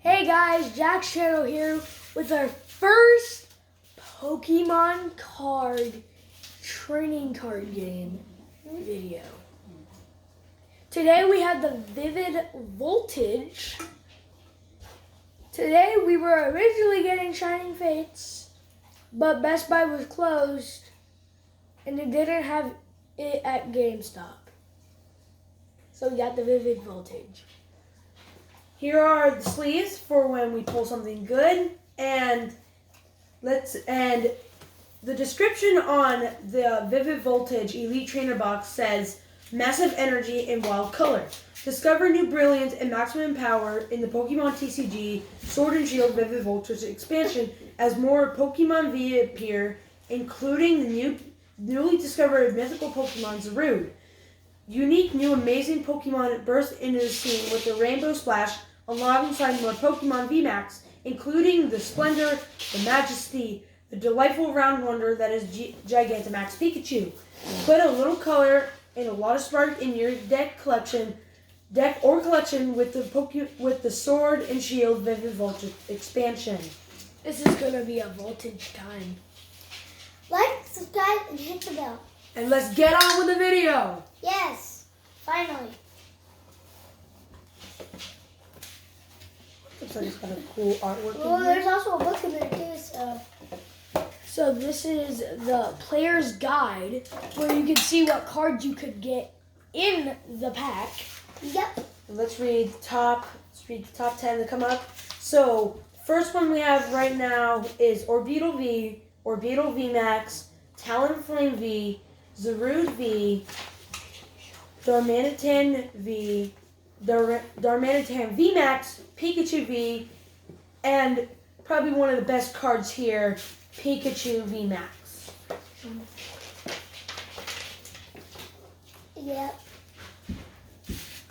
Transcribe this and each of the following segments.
Hey guys, JAX channel here with our first Pokemon card training card game video. Today we have the Vivid Voltage. Today we were originally getting Shining Fates, but Best Buy was closed and they didn't have it at GameStop. So we got the Vivid Voltage. Here are the sleeves for when we pull something good, and the description on the Vivid Voltage Elite Trainer box says massive energy and wild color. Discover new brilliance and maximum power in the Pokémon TCG Sword and Shield Vivid Voltage expansion as more Pokémon V appear, including the newly discovered Mythical Pokémon Zarude. Unique new Amazing Pokémon burst into the scene with the Rainbow Splash alongside more Pokémon VMAX, including the Splendor, the Majesty, the delightful round wonder that is Gigantamax Pikachu. Put a little color and a lot of spark in your deck or collection with the Sword and Shield Vivid Voltage expansion. This is gonna be a voltage time. Like, subscribe, and hit the bell. And let's get on with the video. Yes, finally. Looks like it's got a cool artwork. Well, in here. there's also a book in there too, So this is the player's guide where you can see what cards you could get in the pack. Yep. Let's read the top 10 that come up. So, first one we have right now is Orbeetle V, Orbeetle VMAX, Talonflame V, Zarude V, Darmanitan V, Darmanitan VMAX, Pikachu V, and probably one of the best cards here, Pikachu VMAX. Yep.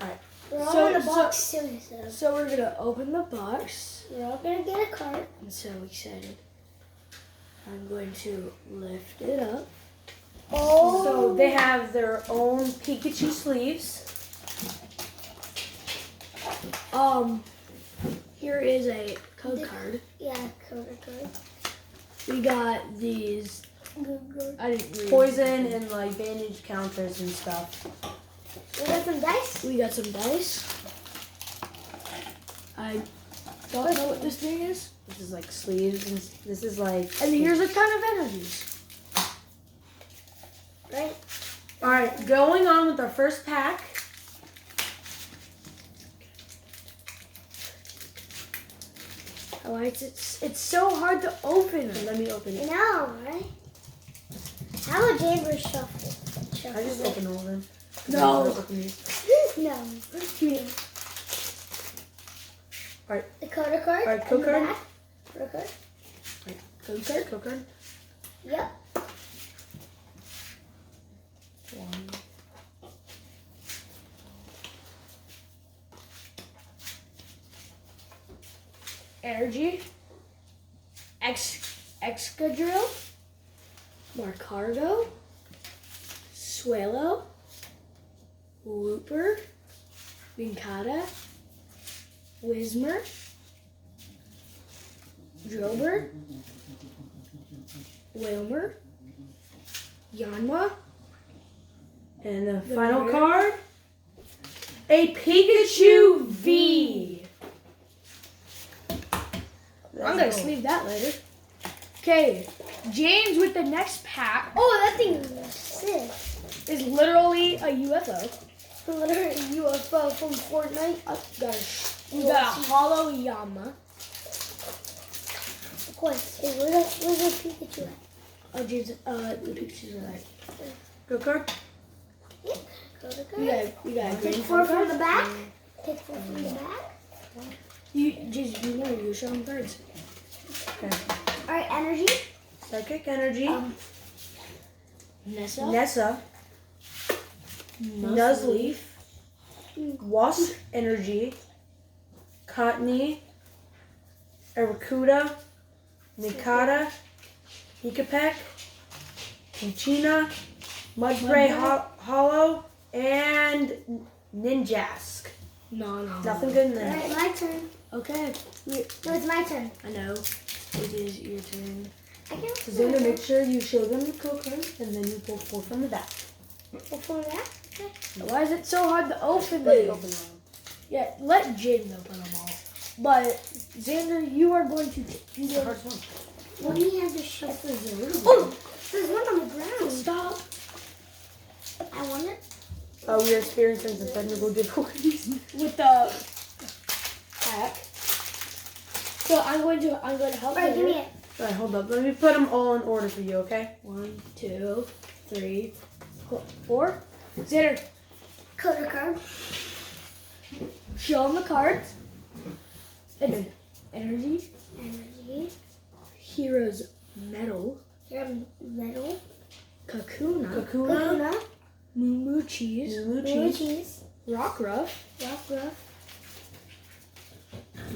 Alright. We're all in the box too, So we're gonna open the box. we're all gonna get a card. I'm so excited. I'm going to lift it up. Oh. So they have their own Pikachu sleeves. Here is a code card. Yeah, card. We got these. Good. I didn't read. Poison and like bandage counters and stuff. We got some dice. We got some dice. I don't know what this thing is. This is like sleeves and this is like. And here's a ton of energies. Right? Alright, going on with our first pack. Oh, it's so hard to open. Let me open You it. know, right? How would Gabriel shuffle? I just opened all of them. No. Open these. No. Alright. The code card. Alright, code and the card. back. Code card. Code card. Code card. Yep. One. Energy. Excadrill. Marcargo. Swallow. Looper. Vincata. Whismer. Drillbur. Wilmer. Yanma. And the final card. A Pikachu V. I'm gonna sleeve that later. Okay, James with the next pack Oh, that thing is sick. is literally a UFO. Literally UFO from Fortnite. We got a hollow Yama. Of course. Hey, where's the Pikachu at? Oh, James, the pictures are like. Code card. Yep. Code We card. got a Pick green 4 from card. the back. Pick 4 from the back. James, you know you show them cards. Okay. Alright, energy. Psychic Energy. Nessa. Nuzleaf. Wasp Energy. Cottony. Aracuda. Mikata. Hikapek. Pinchina. Mudbray Hollow. And Ninjask. No. Nothing good in All there. right, my turn. Okay. No, it's my turn. I know. It is your turn. I can't. So Xander, make sure you show them the code card and then you pull 4 from the back. Before that. Okay. Why is it so hard to open Let me these? open them. Yeah, let James open them all. But Xander, you are going to do The the first one. What do you have to show? Oh, There's one on the ground. stop. I want it. We are experiencing some technical difficulties. With the pack. So I'm going to help All right, give me Xander. it. All right, hold up. Let me put them all in order for you, okay? 1, 2, 3, 4. Xander, Coder card. show him the cards. It's energy, Energy. hero's medal, Here, metal. Kakuna, Kakuna. Moo cheese, Blue cheese. Rockruff, Rock ruff.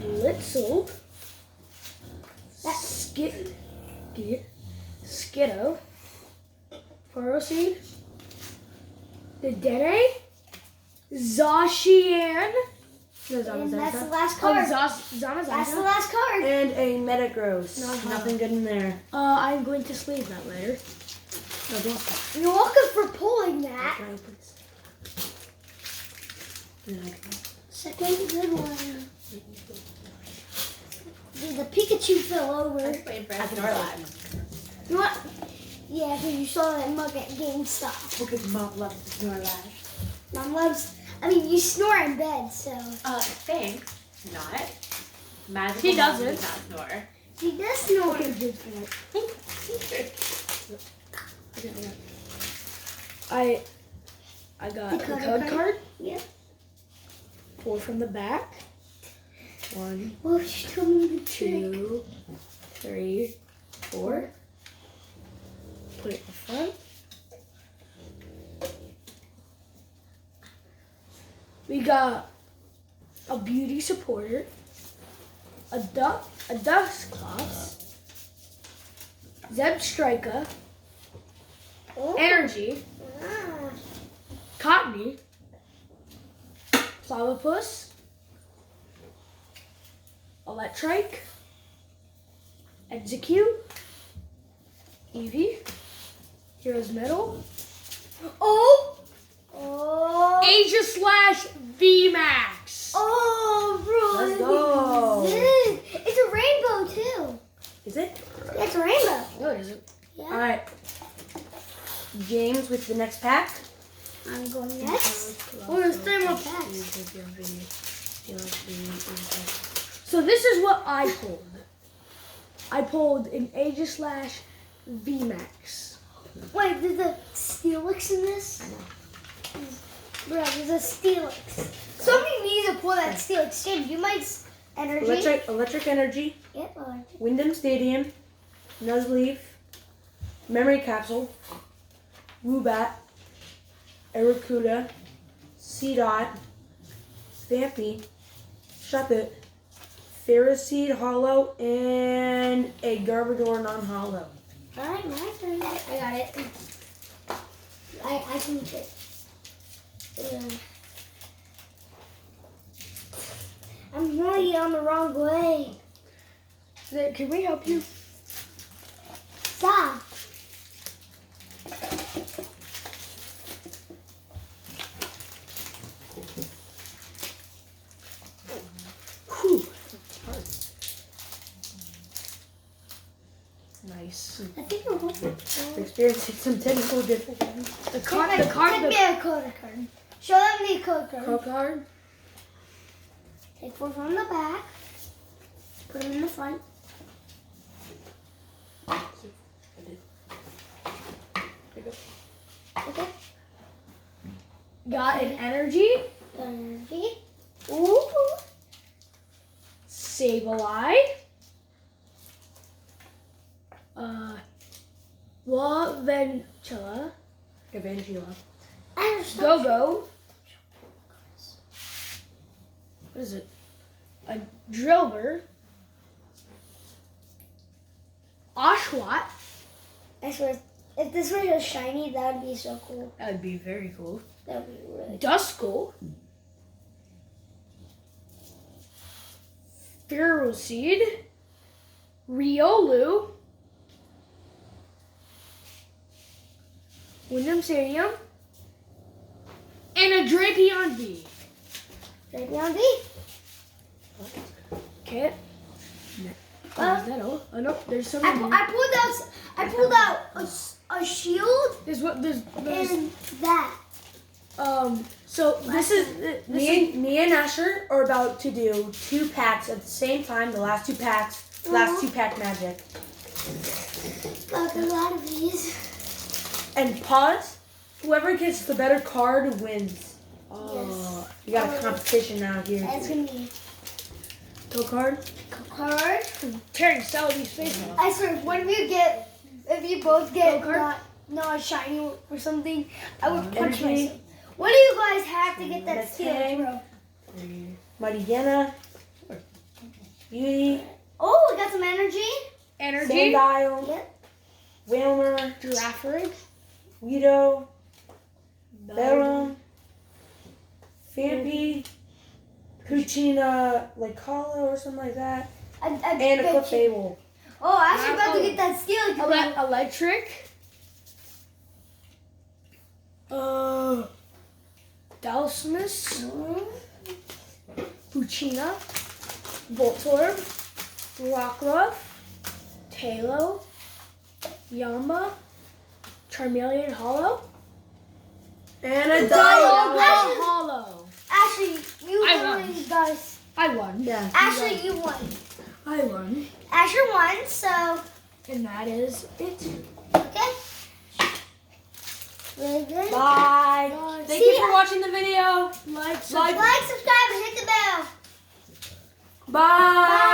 Litzel, Skiddo, Paroseed, the Dene, Zacian. No, And that's the last Oh, card. That's the Zamazanta. last card. And a Metagross. No. Nothing good in there. I'm going to sleeve that later. No, don't stop. You're welcome for pulling that. Can I open this? And then I can- Second good one. The Pikachu fell over. I can open them. You want? Yeah, because you saw that mug at GameStop. Because Mom loves the Snorlash. Mom loves. I mean, you snore in bed, so Thanks. Not. Magical She Mom doesn't. does not snore. she does snore. I got The the code code card? card. Yep. 4 from the back. 1, Well, she told me the trick. 2, 3, 4. Put it in front. We got a beauty supporter, a Dusclops, Zeb Striker, Oh. Energy, Ah. Cottony, Platypus, Electrike, Execute, Eevee, Hero's Medal, Oh. Asia slash VMAX. Oh, bro. Let's go. This. It's a rainbow too. Is it? Yeah, it's a rainbow. No, it isn't. Yeah. All right. James with the next pack. I'm going next. Oh, there's 3 more packs. So this is what I pulled. I pulled an Asia slash VMAX. Wait, there's a Steelix in this? Bro, there's a Steelix. Somebody needs to pull that Steelix. James, you might energy. Electric Energy, Yep, electric. Wyndham Stadium, Nuzleaf, Memory Capsule, Woobat, Aracuda, Seedot, Vampy, Shuppet, Ferroseed Hollow, and a Garbodor non-hollow. Alright, my turn. I got it. I can get it. I'm really on the wrong way. Can we help you? Stop. Whew. Nice. I think we're hoping. We're experiencing some technical difficulties. The card. Take me a code card. Show them the code card. Code card. Take 4 from the back. Put them in the front. Okay. Got an energy. Energy. Ooh. Sableye. Ventula. Evangela. Go-Go. What is it? A Drillbur. Oshawott. I swear, if this were a shiny, that would be so cool. That would be very cool. That would be really Duskull. Feral Seed, Riolu, Wyndham Stadium, and a Drapion V. Drapion V. Okay. Well, Is that all? Oh no, there's some. I pulled out a shield There's what there's and that. So this is Me and Asher are about to do 2 packs at the same time. The last 2 packs, last 2 pack magic. Got a lot of these. And pause. Whoever gets the better card wins. oh You got a competition now here. That's gonna be Go card. card. tearing Salady's face off. I swear, if you both get Go card? not a shiny or something, I would punch Energy. myself. What do you guys have to get that Let's steal, hang. bro? Mariana. Beauty. Oh, we got some energy. Energy, Sandile. Yep. Wilmer. Girafarig, Guido. Bellum. Phoebe. Cucina Lacala or something like that. I And a bet you- Clefable. Oh, I was about to get that steal. Electric, Dalsmus, Fuchina, Voltorb, Rockruff, Talo, Yama, Charmeleon Hollow, And a Dialga. Hollow. Actually, you I won, won. you guys. I won. Yeah. Actually, you won. I won. Asher won, so And that is it. okay. Really good. Bye. Bye. Thank See you for ya. watching the video. Like, Like, subscribe, and hit the bell. Bye.